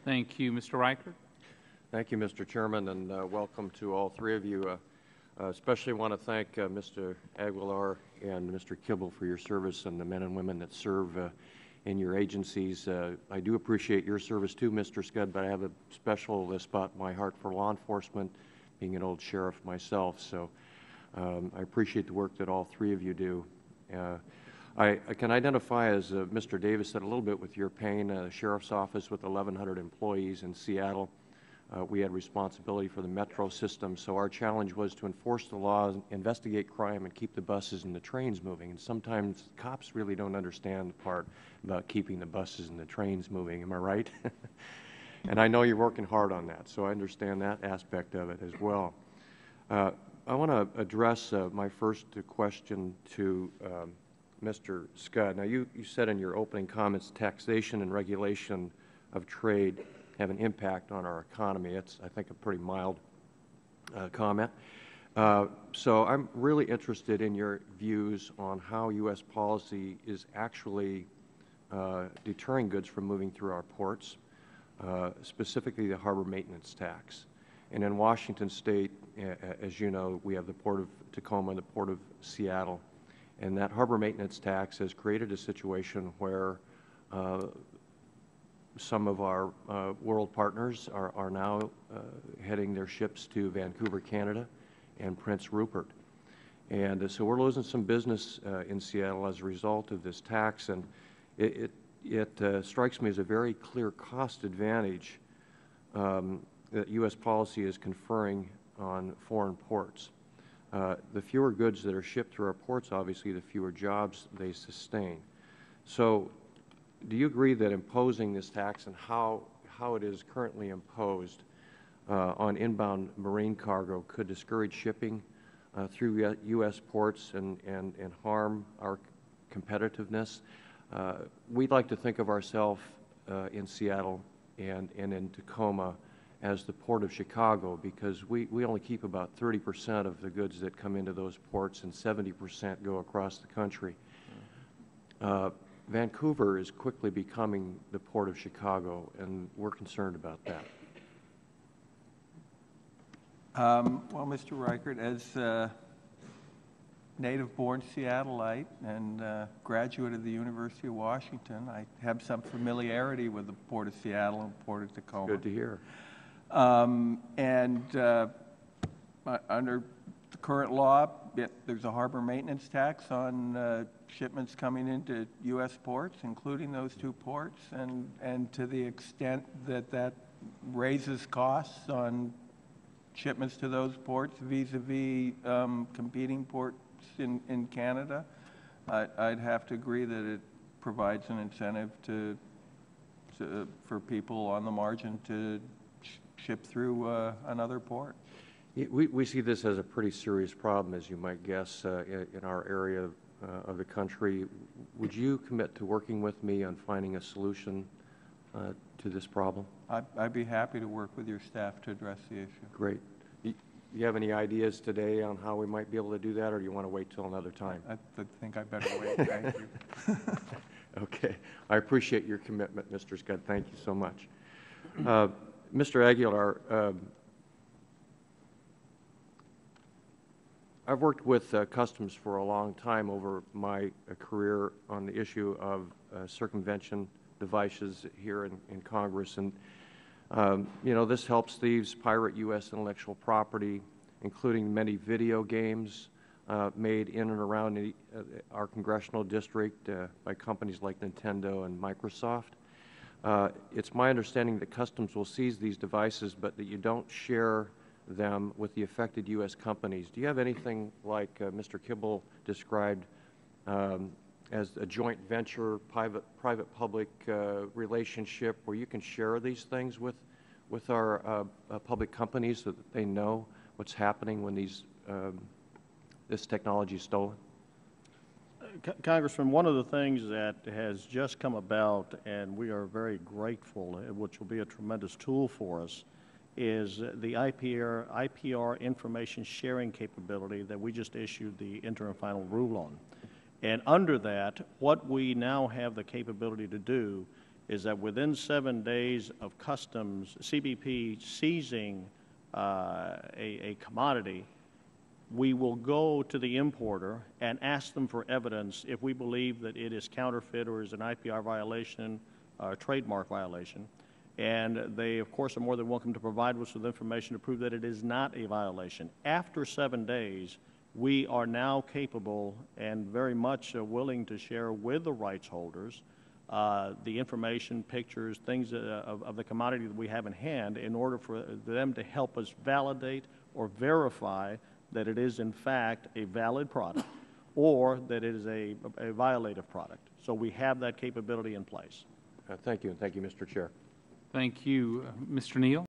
Thank you. Mr. Reichert. Thank you, Mr. Chairman, and welcome to all three of you. Especially want to thank Mr. Aguilar and Mr. Kibble for your service and the men and women that serve in your agencies. I do appreciate your service too, Mr. Scud, but I have a special spot in my heart for law enforcement, being an old sheriff myself. So I appreciate the work that all three of you do. I can identify, as Mr. Davis said, a little bit with your pain. The Sheriff's Office with 1,100 employees in Seattle. We had responsibility for the metro system, so our challenge was to enforce the law, investigate crime, and keep the buses and the trains moving. And sometimes cops really don't understand the part about keeping the buses and the trains moving. Am I right? And I know you're working hard on that, so I understand that aspect of it as well. I want to address my first question to Mr. Scud. Now, you said in your opening comments taxation and regulation of trade have an impact on our economy. It's, I think, a pretty mild comment. So I'm really interested in your views on how U.S. policy is actually deterring goods from moving through our ports, specifically the harbor maintenance tax. And in Washington State, as you know, we have the Port of Tacoma and the Port of Seattle. And that harbor maintenance tax has created a situation where some of our world partners are now heading their ships to Vancouver, Canada, and Prince Rupert. And so we're losing some business in Seattle as a result of this tax, and it strikes me as a very clear cost advantage that U.S. policy is conferring on foreign ports. The fewer goods that are shipped through our ports, obviously, the fewer jobs they sustain. So do you agree that imposing this tax and how it is currently imposed on inbound marine cargo could discourage shipping through U.S. ports and harm our competitiveness? We'd like to think of ourselves in Seattle and in Tacoma as the Port of Chicago, because we only keep about 30% of the goods that come into those ports and 70% go across the country. Vancouver is quickly becoming the Port of Chicago, and we're concerned about that. Well, Mr. Reichert, as a native-born Seattleite and graduate of the University of Washington, I have some familiarity with the Port of Seattle and Port of Tacoma. Good to hear. Under the current law, there's a harbor maintenance tax on shipments coming into U.S. ports, including those two ports, and to the extent that that raises costs on shipments to those ports vis-a-vis competing ports in Canada, I'd have to agree that it provides an incentive for people on the margin to ship through another port. We see this as a pretty serious problem, as you might guess, in our area of the country. Would you commit to working with me on finding a solution to this problem? I'd be happy to work with your staff to address the issue. Great. Do you have any ideas today on how we might be able to do that, or do you want to wait till another time? I think I better wait. Thank you. Okay. I appreciate your commitment, Mr. Scott. Thank you so much. Mr. Aguilar, I've worked with Customs for a long time over my career on the issue of circumvention devices here in Congress. And, you know, this helps thieves pirate U.S. intellectual property, including many video games made in and around our congressional district by companies like Nintendo and Microsoft. It's my understanding that Customs will seize these devices, but that you don't share them with the affected U.S. companies. Do you have anything like Mr. Kibble described as a joint venture, private-public relationship where you can share these things with our public companies so that they know what's happening when this technology is stolen? Congressman, one of the things that has just come about, and we are very grateful, which will be a tremendous tool for us, is the IPR information sharing capability that we just issued the interim final rule on. And under that, what we now have the capability to do is that within 7 days of Customs, CBP seizing a commodity, we will go to the importer and ask them for evidence if we believe that it is counterfeit or is an IPR violation, trademark violation. And they, of course, are more than welcome to provide us with information to prove that it is not a violation. After 7 days, we are now capable and very much willing to share with the rights holders the information, pictures, things of the commodity that we have in hand in order for them to help us validate or verify that it is in fact a valid product or that it is a violative product. So we have that capability in place. Thank you, and thank you, Mr. Chair. Thank you, Mr. Neal.